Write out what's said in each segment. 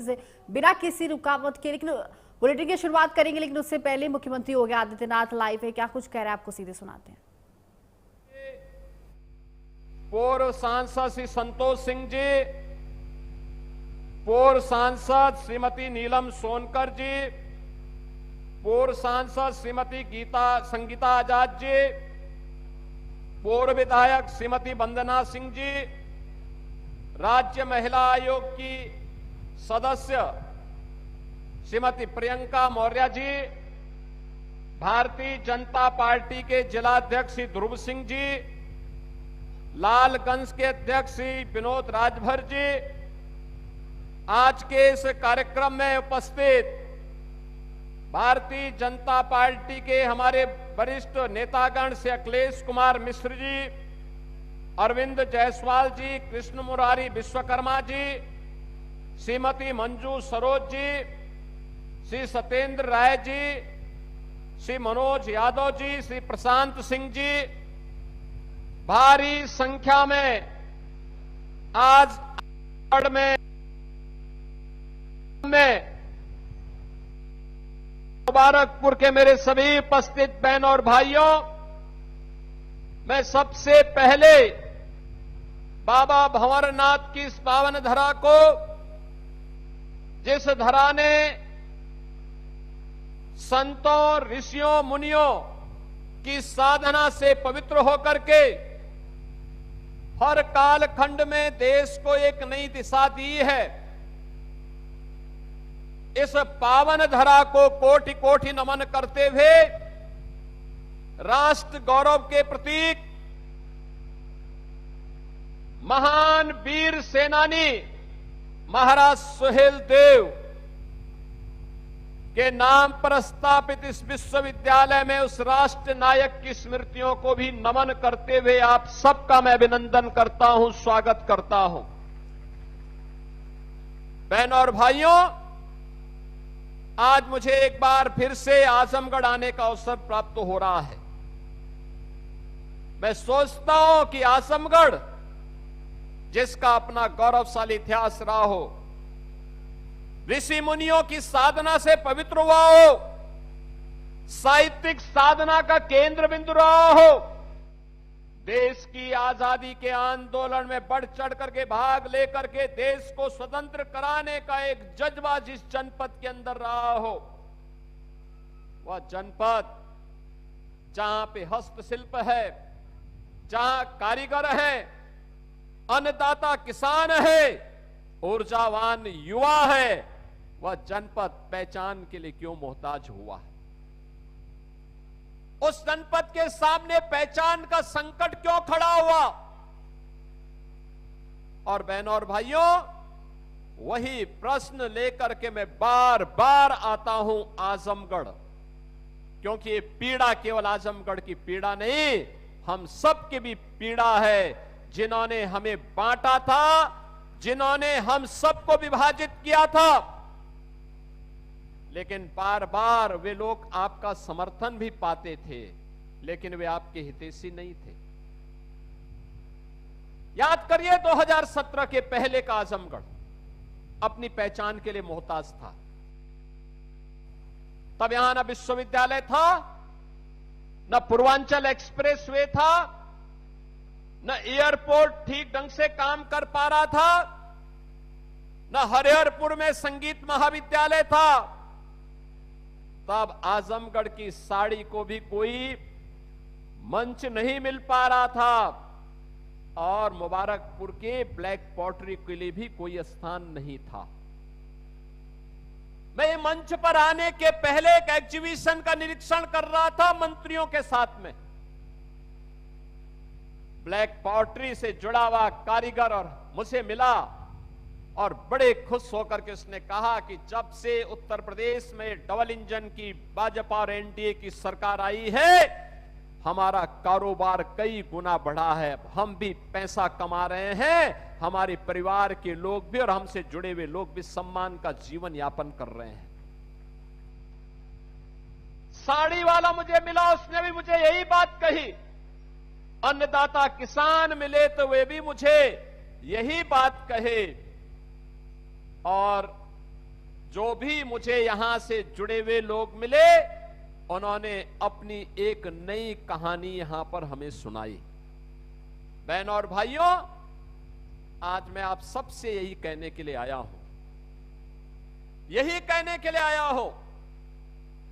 बिना किसी रुकावट के। लेकिन बुलेटिन की शुरुआत करेंगे, लेकिन उससे पहले मुख्यमंत्री योगी आदित्यनाथ लाइव है, क्या कुछ कह रहे हैं आपको सीधे सुनाते हैं। पूर्व सांसद श्री संतोष सिंह जी, पूर्व सांसद श्रीमती नीलम सोनकर जी, पूर्व सांसद श्रीमती संगीता आजाद जी, पूर्व विधायक श्रीमती वंदना सिंह जी, राज्य महिला आयोग की सदस्य श्रीमती प्रियंका मौर्य जी, भारतीय जनता पार्टी के जिलाध्यक्ष श्री ध्रुव सिंह जी, लालगंज के अध्यक्ष श्री विनोद राजभर जी, आज के इस कार्यक्रम में उपस्थित भारतीय जनता पार्टी के हमारे वरिष्ठ नेतागण श्री अखिलेश कुमार मिश्र जी, अरविंद जायसवाल जी, कृष्ण मुरारी विश्वकर्मा जी, श्रीमती मंजू सरोज जी, श्री सत्येंद्र राय जी, श्री मनोज यादव जी, श्री प्रशांत सिंह जी, भारी संख्या में आज में मुबारकपुर के मेरे सभी उपस्थित बहन और भाइयों, मैं सबसे पहले बाबा भंवरनाथ की इस पावन धरा को, जिस धरा ने संतों ऋषियों मुनियों की साधना से पवित्र होकर के हर कालखंड में देश को एक नई दिशा दी है, इस पावन धरा को कोटि कोटि नमन करते हुए राष्ट्र गौरव के प्रतीक महान वीर सेनानी महाराज सुहेल देव के नाम पर स्थापित इस विश्वविद्यालय में उस राष्ट्र नायक की स्मृतियों को भी नमन करते हुए आप सबका मैं अभिनंदन करता हूं, स्वागत करता हूं। बहनों और भाइयों, आज मुझे एक बार फिर से आजमगढ़ आने का अवसर प्राप्त हो रहा है। मैं सोचता हूं कि आजमगढ़, जिसका अपना गौरवशाली इतिहास रहा हो, ऋषि मुनियों की साधना से पवित्र हुआ हो, साहित्यिक साधना का केंद्र बिंदु रहा हो, देश की आजादी के आंदोलन में बढ़ चढ़ करके भाग लेकर के देश को स्वतंत्र कराने का एक जज्बा जिस जनपद के अंदर रहा हो, वह जनपद जहां पे हस्तशिल्प है, जहां कारीगर है, अन्नदाता किसान है, ऊर्जावान युवा है, वह जनपद पहचान के लिए क्यों मोहताज हुआ है? उस जनपद के सामने पहचान का संकट क्यों खड़ा हुआ? और बहनों और भाइयों, वही प्रश्न लेकर के मैं बार बार आता हूं आजमगढ़, क्योंकि ये पीड़ा केवल आजमगढ़ की पीड़ा नहीं, हम सबकी भी पीड़ा है। जिन्होंने हमें बांटा था, जिन्होंने हम सबको विभाजित किया था, लेकिन बार बार वे लोग आपका समर्थन भी पाते थे, लेकिन वे आपके हितैषी नहीं थे। याद करिए 2017 के पहले का आजमगढ़ अपनी पहचान के लिए मोहताज था। तब यहां न विश्वविद्यालय था, न पूर्वांचल एक्सप्रेस वे था, न एयरपोर्ट ठीक ढंग से काम कर पा रहा था, न हरिहरपुर में संगीत महाविद्यालय था। तब आजमगढ़ की साड़ी को भी कोई मंच नहीं मिल पा रहा था, और मुबारकपुर के ब्लैक पॉटरी के लिए भी कोई स्थान नहीं था। मैं मंच पर आने के पहले एक एग्जीबिशन का निरीक्षण कर रहा था मंत्रियों के साथ में। ब्लैक पॉटरी से जुड़ा हुआ कारीगर और मुझे मिला, और बड़े खुश होकर के उसने कहा कि जब से उत्तर प्रदेश में डबल इंजन की भाजपा और एनडीए की सरकार आई है, हमारा कारोबार कई गुना बढ़ा है, हम भी पैसा कमा रहे हैं, हमारे परिवार के लोग भी और हमसे जुड़े हुए लोग भी सम्मान का जीवन यापन कर रहे हैं। साड़ी वाला मुझे मिला, उसने भी मुझे यही बात कही। अन्नदाता किसान मिले तो वे भी मुझे यही बात कहे। और जो भी मुझे यहां से जुड़े हुए लोग मिले, उन्होंने अपनी एक नई कहानी यहां पर हमें सुनाई। बहनों और भाइयों, आज मैं आप सबसे यही कहने के लिए आया हूं,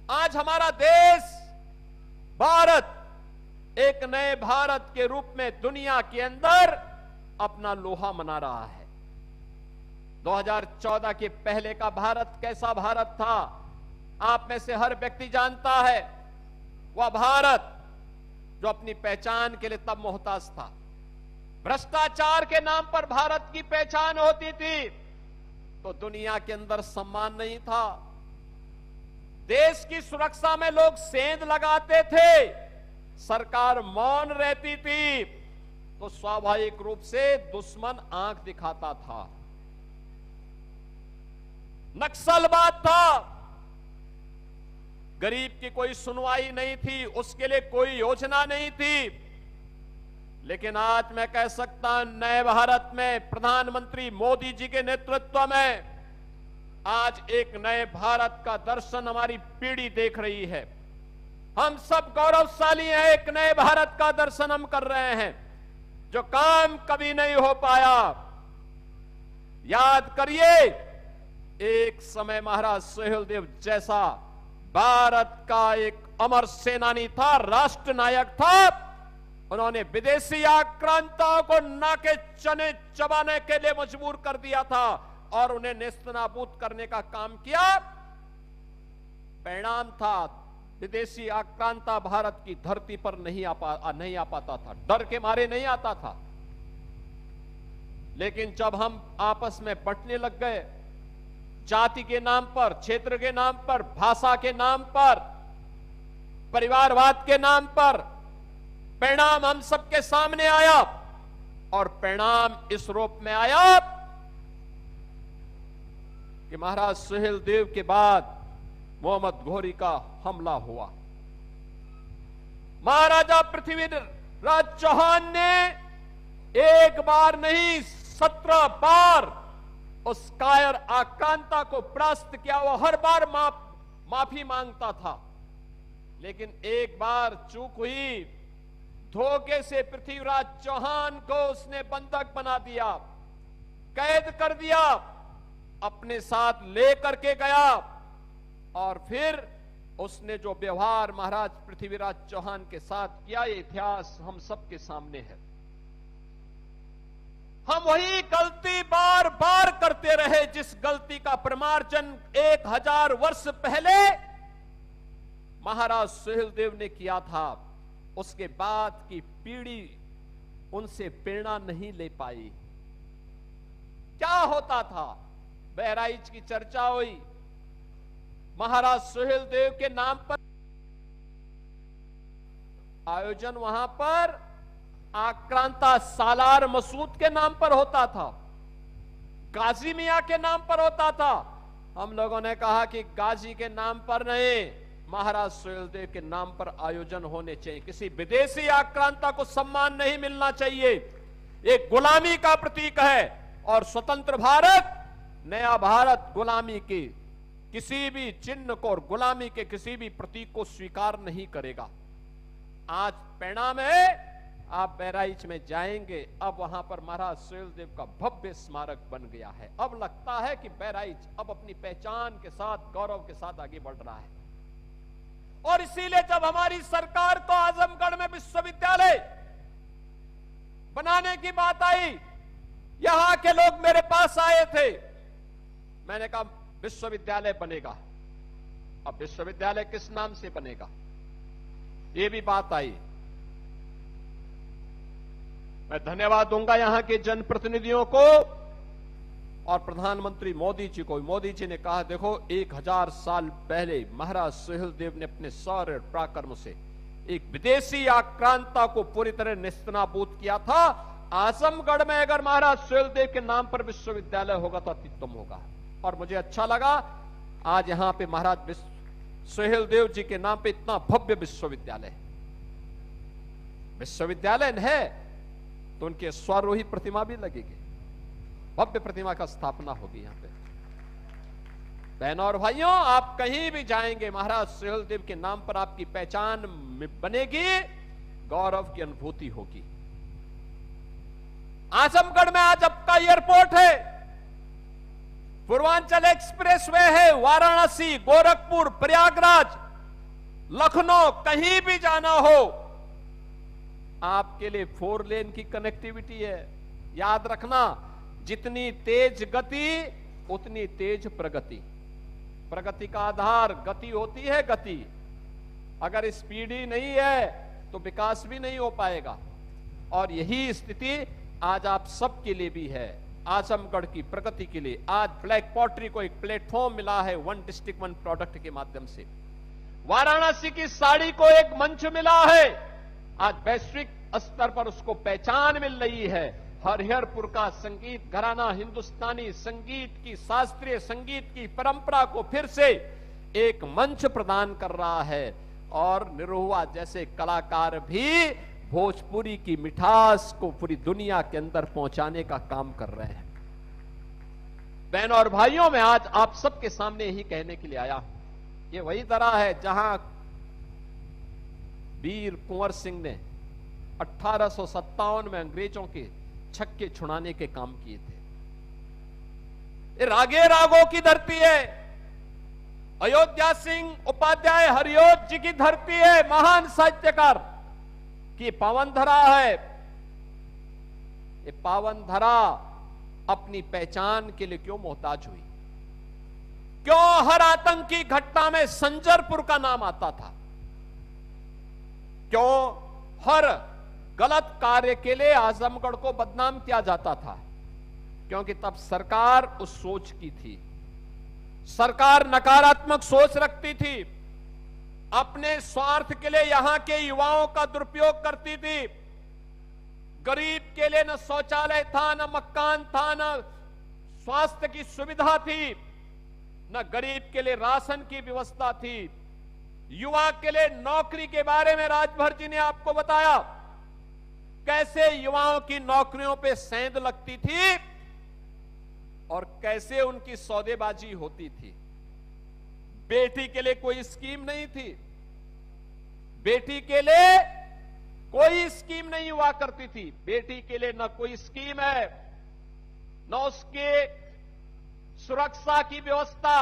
आज हमारा देश भारत एक नए भारत के रूप में दुनिया के अंदर अपना लोहा मना रहा है। 2014 के पहले का भारत कैसा भारत था, आप में से हर व्यक्ति जानता है। वह भारत जो अपनी पहचान के लिए तब मोहताज था, भ्रष्टाचार के नाम पर भारत की पहचान होती थी तो दुनिया के अंदर सम्मान नहीं था। देश की सुरक्षा में लोग सेंध लगाते थे, सरकार मौन रहती थी तो स्वाभाविक रूप से दुश्मन आंख दिखाता था। नक्सलवाद था, गरीब की कोई सुनवाई नहीं थी, उसके लिए कोई योजना नहीं थी। लेकिन आज मैं कह सकता हूं, नए भारत में प्रधानमंत्री मोदी जी के नेतृत्व में आज एक नए भारत का दर्शन हमारी पीढ़ी देख रही है। हम सब गौरवशाली हैं, एक नए भारत का दर्शन हम कर रहे हैं, जो काम कभी नहीं हो पाया। याद करिए, एक समय महाराज सुहेलदेव जैसा भारत का एक अमर सेनानी था, राष्ट्र नायक था। उन्होंने विदेशी आक्रांताओं को नाके चने चबाने के लिए मजबूर कर दिया था और उन्हें नेस्तनाबूद करने का काम किया। परिणाम था, विदेशी आक्रांता भारत की धरती पर नहीं आ पाता था, डर के मारे नहीं आता था। लेकिन जब हम आपस में बंटने लग गए, जाति के नाम पर, क्षेत्र के नाम पर, भाषा के नाम पर, परिवारवाद के नाम पर, परिणाम हम सबके सामने आया और परिणाम इस रूप में आया कि महाराज सुहेलदेव के बाद मोहम्मद घोरी का हमला हुआ। महाराजा पृथ्वीराज चौहान ने एक बार नहीं 17 बार उस कायर आक्रांता को परास्त किया। वो हर बार माफी मांगता था, लेकिन एक बार चूक हुई, धोखे से पृथ्वीराज चौहान को उसने बंधक बना दिया, कैद कर दिया, अपने साथ लेकर के गया और फिर उसने जो व्यवहार महाराज पृथ्वीराज चौहान के साथ किया, ये इतिहास हम सबके सामने है। हम वही गलती बार बार करते रहे जिस गलती का प्रमार्जन 1000 वर्ष पहले महाराज सुहेलदेव ने किया था। उसके बाद की पीढ़ी उनसे प्रेरणा नहीं ले पाई। क्या होता था, बहराइच की चर्चा हुई, महाराज सुहेलदेव के नाम पर आयोजन वहां पर आक्रांता सालार मसूद के नाम पर होता था, गाजी मियां के नाम पर होता था। हम लोगों ने कहा कि गाजी के नाम पर नहीं, महाराज सुहेलदेव के नाम पर आयोजन होने चाहिए। किसी विदेशी आक्रांता को सम्मान नहीं मिलना चाहिए। एक गुलामी का प्रतीक है और स्वतंत्र भारत, नया भारत गुलामी के किसी भी चिन्ह को और गुलामी के किसी भी प्रतीक को स्वीकार नहीं करेगा। आज परिणाम है, आप बहराइच में जाएंगे, अब वहां पर महाराज सुहेलदेव का भव्य स्मारक बन गया है। अब लगता है कि बहराइच अब अपनी पहचान के साथ, गौरव के साथ आगे बढ़ रहा है। और इसीलिए जब हमारी सरकार को आजमगढ़ में विश्वविद्यालय बनाने की बात आई, यहां के लोग मेरे पास आए थे, मैंने कहा विश्वविद्यालय बनेगा। अब विश्वविद्यालय किस नाम से बनेगा, ये भी बात आई। मैं धन्यवाद दूंगा यहां के जनप्रतिनिधियों को और प्रधानमंत्री मोदी जी को। मोदी जी ने कहा, देखो 1000 साल पहले महाराज सुहेलदेव ने अपने शौर्य पराक्रम से एक विदेशी आक्रांता को पूरी तरह नेस्तनाबूद किया था। आजमगढ़ में अगर महाराज सुहेलदेव के नाम पर विश्वविद्यालय होगा तो अत्युत्तम होगा। और मुझे अच्छा लगा आज यहां पे महाराज सुहेलदेव जी के नाम पे इतना भव्य विश्वविद्यालय है तो उनके स्वारोही प्रतिमा भी लगेगी, भव्य प्रतिमा का स्थापना होगी यहां पे। बहनों और भाइयों, आप कहीं भी जाएंगे, महाराज सुहेलदेव के नाम पर आपकी पहचान बनेगी, गौरव की अनुभूति होगी। आजमगढ़ में आज आपका एयरपोर्ट है, पूर्वांचल एक्सप्रेसवे है, वाराणसी, गोरखपुर, प्रयागराज, लखनऊ, कहीं भी जाना हो आपके लिए 4 लेन की कनेक्टिविटी है। याद रखना, जितनी तेज गति उतनी तेज प्रगति। प्रगति का आधार गति होती है। गति अगर स्पीड ही नहीं है तो विकास भी नहीं हो पाएगा। और यही स्थिति आज आप सबके लिए भी है। आजमगढ़ की प्रगति के लिए आज ब्लैक पॉटरी को एक प्लेटफॉर्म मिला है, 1 डिस्ट्रिक्ट 1 प्रोडक्ट के माध्यम से। वाराणसी की साड़ी को एक मंच मिला है, आज वैश्विक स्तर पर उसको पहचान मिल रही है। हरिहरपुर का संगीत घराना हिंदुस्तानी संगीत की, शास्त्रीय संगीत की परंपरा को फिर से एक मंच प्रदान कर रहा है। और निरहुआ जैसे कलाकार भी भोजपुरी की मिठास को पूरी दुनिया के अंदर पहुंचाने का काम कर रहे हैं। बहनों और भाइयों, मैं आज आप सबके सामने यही कहने के लिए आया हूं। ये वही तरह है जहां वीर कुंवर सिंह ने 1857 में अंग्रेजों के छक्के छुड़ाने के काम किए थे। ये रागे रागों की धरती है। अयोध्या सिंह उपाध्याय हरिओत जी की धरती है, महान साहित्यकार की पावन धरा है। ये पावन धरा अपनी पहचान के लिए क्यों मोहताज हुई? क्यों हर आतंकी घटना में संजरपुर का नाम आता था? क्यों हर गलत कार्य के लिए आजमगढ़ को बदनाम किया जाता था? क्योंकि तब सरकार उस सोच की थी। सरकार नकारात्मक सोच रखती थी, अपने स्वार्थ के लिए यहां के युवाओं का दुरुपयोग करती थी। गरीब के लिए न शौचालय था, न मकान था, न स्वास्थ्य की सुविधा थी, न गरीब के लिए राशन की व्यवस्था थी। युवा के लिए नौकरी के बारे में राजभर जी ने आपको बताया, कैसे युवाओं की नौकरियों पे सेंध लगती थी और कैसे उनकी सौदेबाजी होती थी। बेटी के लिए कोई स्कीम नहीं थी, बेटी के लिए कोई स्कीम नहीं हुआ करती थी। बेटी के लिए न कोई स्कीम है, न उसके सुरक्षा की व्यवस्था,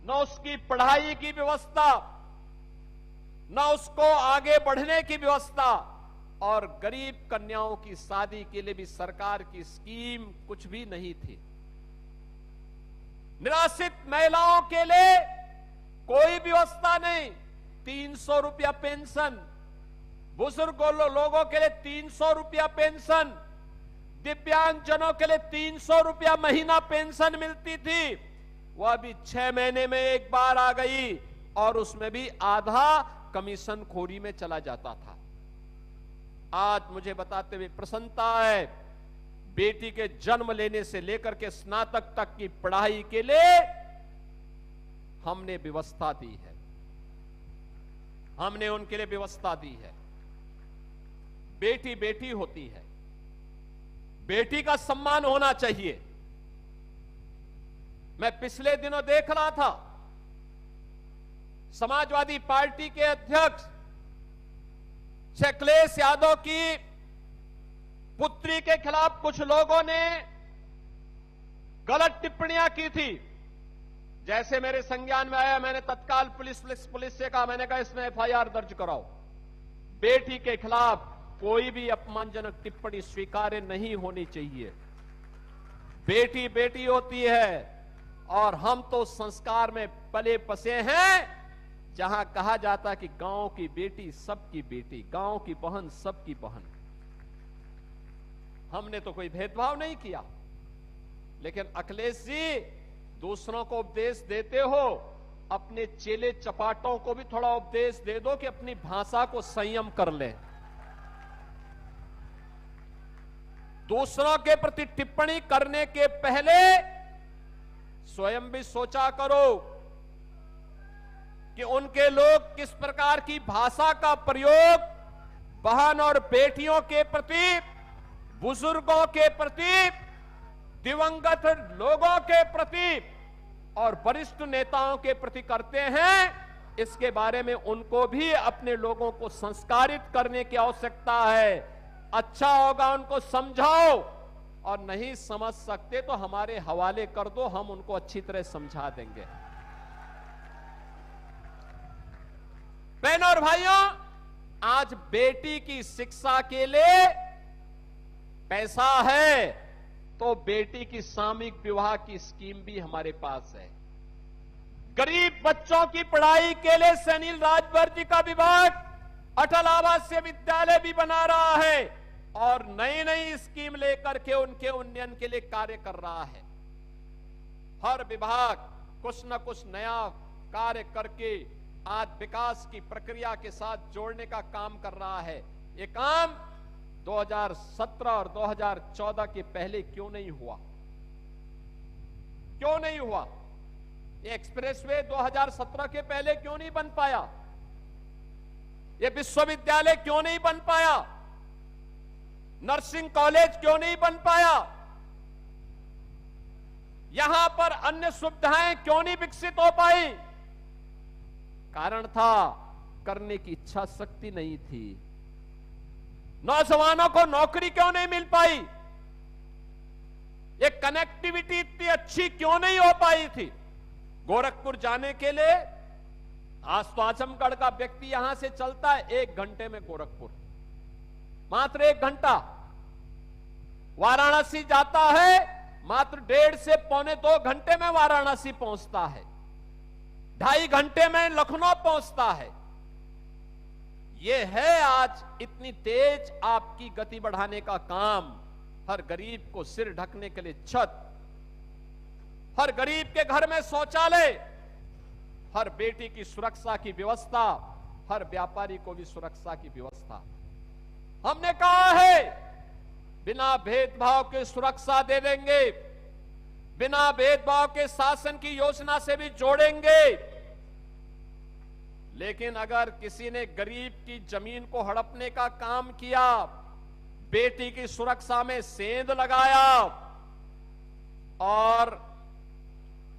न उसकी पढ़ाई की व्यवस्था, न उसको आगे बढ़ने की व्यवस्था। और गरीब कन्याओं की शादी के लिए भी सरकार की स्कीम कुछ भी नहीं थी। निराश्रित महिलाओं के लिए कोई व्यवस्था नहीं, 300 रुपया पेंशन, बुजुर्ग लोगों के लिए 300 रुपया पेंशन, दिव्यांगजनों के लिए 300 रुपया महीना पेंशन मिलती थी। वह भी 6 महीने में एक बार आ गई और उसमें भी आधा कमीशन खोरी में चला जाता था। आज मुझे बताते हुए प्रसन्नता है, बेटी के जन्म लेने से लेकर के स्नातक तक की पढ़ाई के लिए हमने व्यवस्था दी है, हमने उनके लिए व्यवस्था दी है। बेटी बेटी होती है, बेटी का सम्मान होना चाहिए। मैं पिछले दिनों देख रहा था, समाजवादी पार्टी के अध्यक्ष अखिलेश यादव की पुत्री के खिलाफ कुछ लोगों ने गलत टिप्पणियां की थी। जैसे मेरे संज्ञान में आया, मैंने तत्काल पुलिस से कहा, मैंने कहा इसमें एफआईआर दर्ज कराओ। बेटी के खिलाफ कोई भी अपमानजनक टिप्पणी स्वीकार्य नहीं होनी चाहिए। बेटी बेटी होती है और हम तो संस्कार में पले बसे हैं, जहां कहा जाता है कि गांव की बेटी सबकी बेटी, गांव की बहन सबकी बहन। हमने तो कोई भेदभाव नहीं किया, लेकिन अखिलेश जी दूसरों को उपदेश देते हो, अपने चेले चपाटों को भी थोड़ा उपदेश दे दो कि अपनी भाषा को संयम कर ले। दूसरों के प्रति टिप्पणी करने के पहले स्वयं भी सोचा करो कि उनके लोग किस प्रकार की भाषा का प्रयोग बहन और बेटियों के प्रति, बुजुर्गों के प्रति, दिवंगत लोगों के प्रति और वरिष्ठ नेताओं के प्रति करते हैं, इसके बारे में उनको भी अपने लोगों को संस्कारित करने की आवश्यकता है। अच्छा होगा उनको समझाओ, और नहीं समझ सकते तो हमारे हवाले कर दो, हम उनको अच्छी तरह समझा देंगे। बहनों और भाइयों, आज बेटी की शिक्षा के लिए पैसा है, तो बेटी की सामूहिक विवाह की स्कीम भी हमारे पास है। गरीब बच्चों की पढ़ाई के लिए सनील राजभर जी का विभाग अटल आवासीय विद्यालय भी बना रहा है और नई नई स्कीम लेकर के उनके उन्नयन के लिए कार्य कर रहा है। हर विभाग कुछ न कुछ नया कार्य करके आज विकास की प्रक्रिया के साथ जोड़ने का काम कर रहा है। ये काम 2017 और 2014 के पहले क्यों नहीं हुआ? क्यों नहीं हुआ? ये एक्सप्रेसवे 2017 के पहले क्यों नहीं बन पाया? ये विश्वविद्यालय क्यों नहीं बन पाया? नर्सिंग कॉलेज क्यों नहीं बन पाया? यहां पर अन्य सुविधाएं क्यों नहीं विकसित हो पाई? कारण था करने की इच्छा शक्ति नहीं थी। नौजवानों को नौकरी क्यों नहीं मिल पाई? ये कनेक्टिविटी इतनी अच्छी क्यों नहीं हो पाई थी? गोरखपुर जाने के लिए आज तो आजमगढ़ का व्यक्ति यहां से चलता है 1 घंटे में गोरखपुर, मात्र 1 घंटा। वाराणसी जाता है मात्र 1.5 से पौने 2 घंटे में वाराणसी पहुंचता है, 2.5 घंटे में लखनऊ पहुंचता है। यह है आज इतनी तेज आपकी गति बढ़ाने का काम। हर गरीब को सिर ढकने के लिए छत, हर गरीब के घर में शौचालय, हर बेटी की सुरक्षा की व्यवस्था, हर व्यापारी को भी सुरक्षा की व्यवस्था। हमने कहा है बिना भेदभाव के सुरक्षा दे देंगे, बिना भेदभाव के शासन की योजना से भी जोड़ेंगे। लेकिन अगर किसी ने गरीब की जमीन को हड़पने का काम किया, बेटी की सुरक्षा में सेंध लगाया और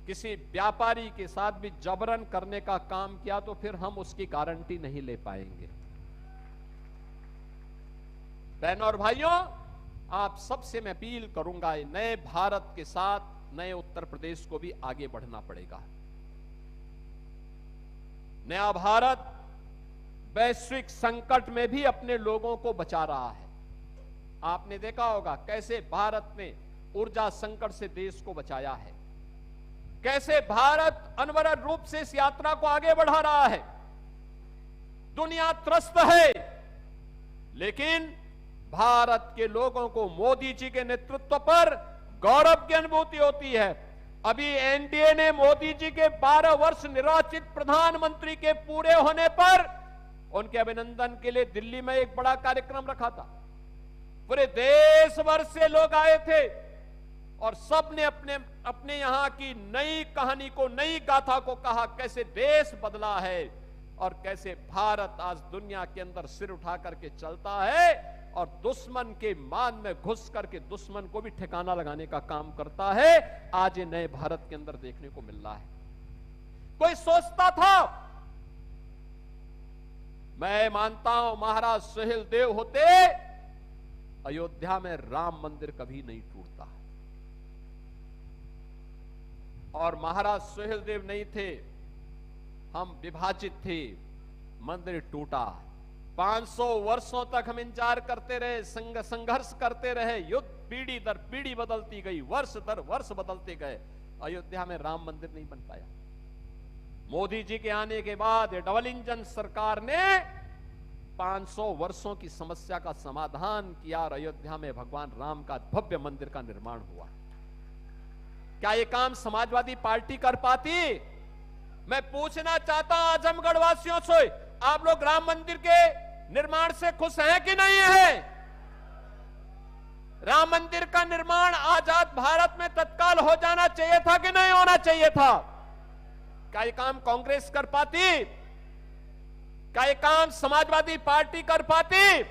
किसी व्यापारी के साथ भी जबरन करने का काम किया, तो फिर हम उसकी गारंटी नहीं ले पाएंगे। बहनों और भाइयों, आप सबसे मैं अपील करूंगा, नए भारत के साथ नए उत्तर प्रदेश को भी आगे बढ़ना पड़ेगा। नया भारत वैश्विक संकट में भी अपने लोगों को बचा रहा है। आपने देखा होगा कैसे भारत ने ऊर्जा संकट से देश को बचाया है, कैसे भारत अनवरत रूप से इस यात्रा को आगे बढ़ा रहा है। दुनिया त्रस्त है, लेकिन भारत के लोगों को मोदी जी के नेतृत्व पर गौरव की अनुभूति होती है। अभी एनडीए ने मोदी जी के 12 वर्ष निर्वाचित प्रधानमंत्री के पूरे होने पर उनके अभिनंदन के लिए दिल्ली में एक बड़ा कार्यक्रम रखा था। पूरे देश भर से लोग आए थे और सबने अपने अपने यहां की नई कहानी को, नई गाथा को कहा, कैसे देश बदला है और कैसे भारत आज दुनिया के अंदर सिर उठा करके चलता है और दुश्मन के मान में घुस करके दुश्मन को भी ठिकाना लगाने का काम करता है। आज ये नए भारत के अंदर देखने को मिल रहा है। कोई सोचता था, मैं मानता हूं महाराज सुहेल देव होते, अयोध्या में राम मंदिर कभी नहीं टूटता। और महाराज सुहेल देव नहीं थे, हम विभाजित थे, मंदिर टूटा। 500 वर्षों तक हम इंतजार करते रहे, संघर्ष करते रहे, युद्ध पीढ़ी दर पीढ़ी बदलती गई, वर्ष दर वर्ष बदलते गए, अयोध्या में राम मंदिर नहीं बन पाया। मोदी जी के आने के बाद डबल इंजन सरकार ने 500 वर्षों की समस्या का समाधान किया और अयोध्या में भगवान राम का भव्य मंदिर का निर्माण हुआ। क्या यह काम समाजवादी पार्टी कर पाती? मैं पूछना चाहता हूं आजमगढ़ वासियों से, आप लोग राम मंदिर के निर्माण से खुश हैं कि नहीं है? राम मंदिर का निर्माण आजाद भारत में तत्काल हो जाना चाहिए था कि नहीं होना चाहिए था? क्या ये काम कांग्रेस कर पाती? क्या ये काम समाजवादी पार्टी कर पाती?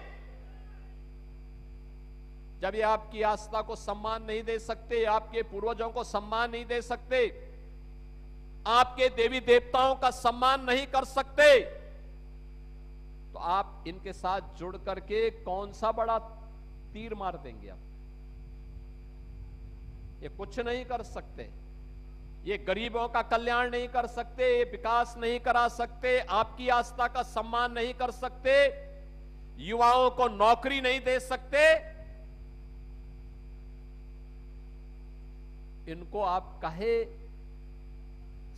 जब ये आपकी आस्था को सम्मान नहीं दे सकते, आपके पूर्वजों को सम्मान नहीं दे सकते, आपके देवी देवताओं का सम्मान नहीं कर सकते, तो आप इनके साथ जुड़ करके कौन सा बड़ा तीर मार देंगे आप? ये कुछ नहीं कर सकते, ये गरीबों का कल्याण नहीं कर सकते, ये विकास नहीं करा सकते, आपकी आस्था का सम्मान नहीं कर सकते, युवाओं को नौकरी नहीं दे सकते। इनको आप काहे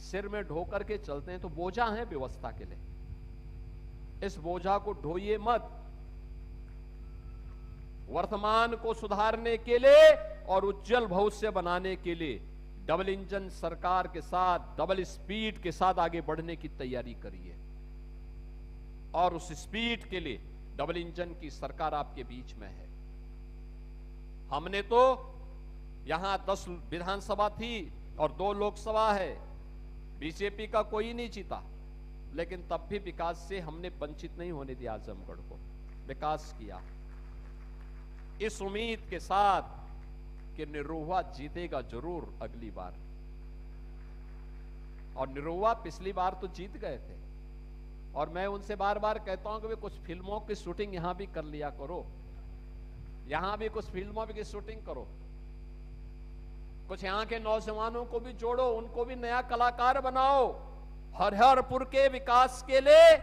सिर में ढो करके चलते हैं? तो बोझा है व्यवस्था के लिए, इस बोझा को ढोइए मत। वर्तमान को सुधारने के लिए और उज्जवल भविष्य बनाने के लिए डबल इंजन सरकार के साथ, डबल स्पीड के साथ आगे बढ़ने की तैयारी करिए। और उस स्पीड के लिए डबल इंजन की सरकार आपके बीच में है। हमने तो यहां 10 विधानसभा थी और 2 लोकसभा है, बीजेपी का कोई नहीं जीता, लेकिन तब भी विकास से हमने वंचित नहीं होने दिया। आजमगढ़ को विकास किया, इस उम्मीद के साथ कि निरुआ जीतेगा जरूर अगली बार। और निरुआ पिछली बार तो जीत गए थे, और मैं उनसे बार बार कहता हूं कि वे कुछ फिल्मों की शूटिंग यहां भी कर लिया करो, यहां भी कुछ फिल्मों की शूटिंग करो, कुछ यहां के नौजवानों को भी जोड़ो, उनको भी नया कलाकार बनाओ। हरिहरपुर के विकास के लिए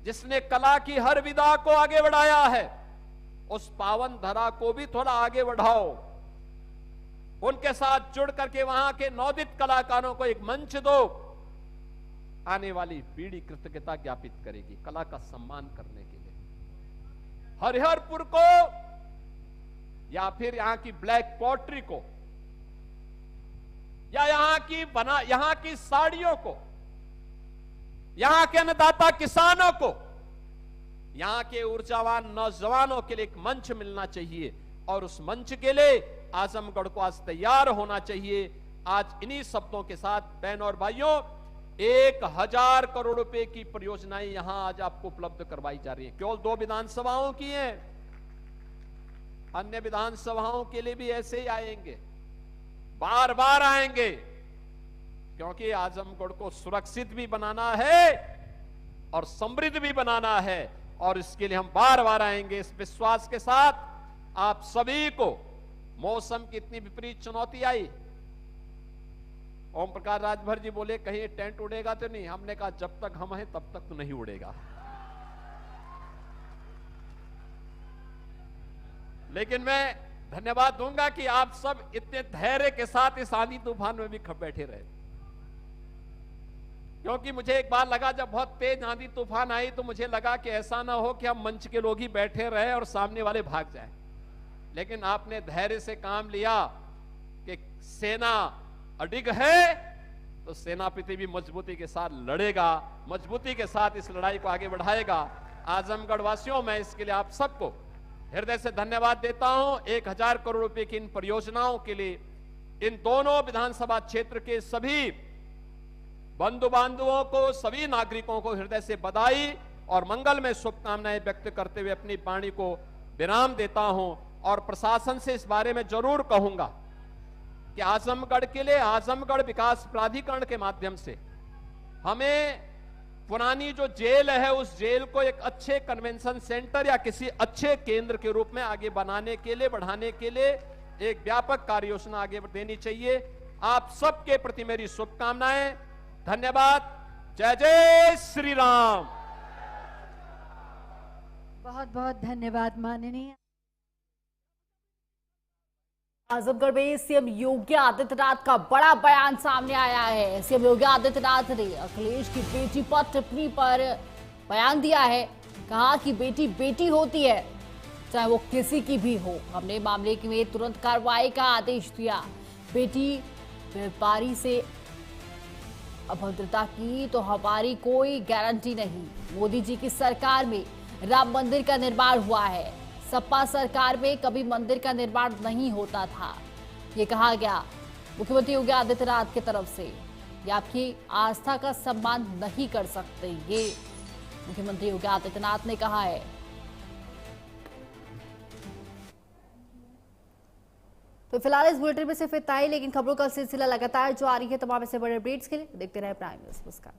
जिसने कला की हर विधा को आगे बढ़ाया है, उस पावन धरा को भी थोड़ा आगे बढ़ाओ, उनके साथ जुड़ करके वहां के नवोदित कलाकारों को एक मंच दो। आने वाली पीढ़ी कृतज्ञता ज्ञापित करेगी कला का सम्मान करने के लिए। हरिहरपुर को या फिर यहां की ब्लैक पॉटरी को, या यहां की साड़ियों को, यहां के अन्नदाता किसानों को, यहां के ऊर्जावान नौजवानों के लिए एक मंच मिलना चाहिए। और उस मंच के लिए आजमगढ़ को आज तैयार होना चाहिए। आज इन्हीं शब्दों के साथ बहनों और भाइयों, 1000 करोड़ रुपए की परियोजनाएं यहां आज आपको उपलब्ध करवाई जा रही है। केवल 2 विधानसभाओं की हैं, अन्य विधानसभाओं के लिए भी ऐसे ही आएंगे, बार बार आएंगे, क्योंकि आजमगढ़ को सुरक्षित भी बनाना है और समृद्ध भी बनाना है। और इसके लिए हम बार बार आएंगे इस विश्वास के साथ। आप सभी को मौसम की इतनी विपरीत चुनौती आई, ओम प्रकाश राजभर जी बोले कहीं टेंट उड़ेगा तो नहीं, हमने कहा जब तक हम हैं तब तक तो नहीं उड़ेगा। लेकिन मैं धन्यवाद दूंगा कि आप सब इतने धैर्य के साथ इस आंधी तूफान में भी खप बैठे रहे, क्योंकि मुझे एक बार लगा जब बहुत तेज आंधी तूफान आई तो मुझे लगा कि ऐसा ना हो कि हम मंच के लोग ही बैठे रहे और सामने वाले भाग जाए। लेकिन आपने धैर्य से काम लिया कि सेना अडिग है तो सेनापति भी मजबूती के साथ लड़ेगा, मजबूती के साथ इस लड़ाई को आगे बढ़ाएगा। आजमगढ़ वासियों, मैं इसके लिए आप सबको हृदय से धन्यवाद देता हूं। 1000 करोड़ रुपए की इन परियोजनाओं के लिए इन दोनों विधानसभा क्षेत्र के सभी बंधु बांधवों को, सभी नागरिकों को हृदय से बधाई और मंगल में शुभकामनाएं व्यक्त करते हुए अपनी वाणी को विराम देता हूं। और प्रशासन से इस बारे में जरूर कहूंगा कि आजमगढ़ के लिए आजमगढ़ विकास प्राधिकरण के माध्यम से हमें पुरानी जो जेल है उस जेल को एक अच्छे कन्वेंशन सेंटर या किसी अच्छे केंद्र के रूप में आगे बनाने के लिए, बढ़ाने के लिए एक व्यापक कार्य योजना आगे देनी चाहिए। आप सबके प्रति मेरी शुभकामनाएं, धन्यवाद। जय जय श्री राम। बहुत बहुत धन्यवाद माननीय। आजमगढ़ में सीएम योगी आदित्यनाथ का बड़ा बयान सामने आया है। सीएम योगी आदित्यनाथ ने अखिलेश की बेटी पर टिप्पणी पर बयान दिया है। कहा कि बेटी बेटी होती है, चाहे वो किसी की भी हो। हमने मामले में तुरंत कार्रवाई का आदेश दिया। बेटी व्यापारी से अभद्रता की तो हमारी कोई गारंटी नहीं। मोदी जी की सरकार में राम मंदिर का निर्माण हुआ है, सपा सरकार में कभी मंदिर का निर्माण नहीं होता था, ये कहा गया मुख्यमंत्री योगी आदित्यनाथ की तरफ से। ये आपकी आस्था का सम्मान नहीं कर सकते, ये मुख्यमंत्री योगी आदित्यनाथ ने कहा है। तो फिलहाल इस बुलेटिन में सिर्फ इतना ही, लेकिन खबरों का सिलसिला लगातार जारी है। तमाम ऐसे बड़े अपडेट्स के लिए देखते रहे प्राइम न्यूज़। नमस्कार।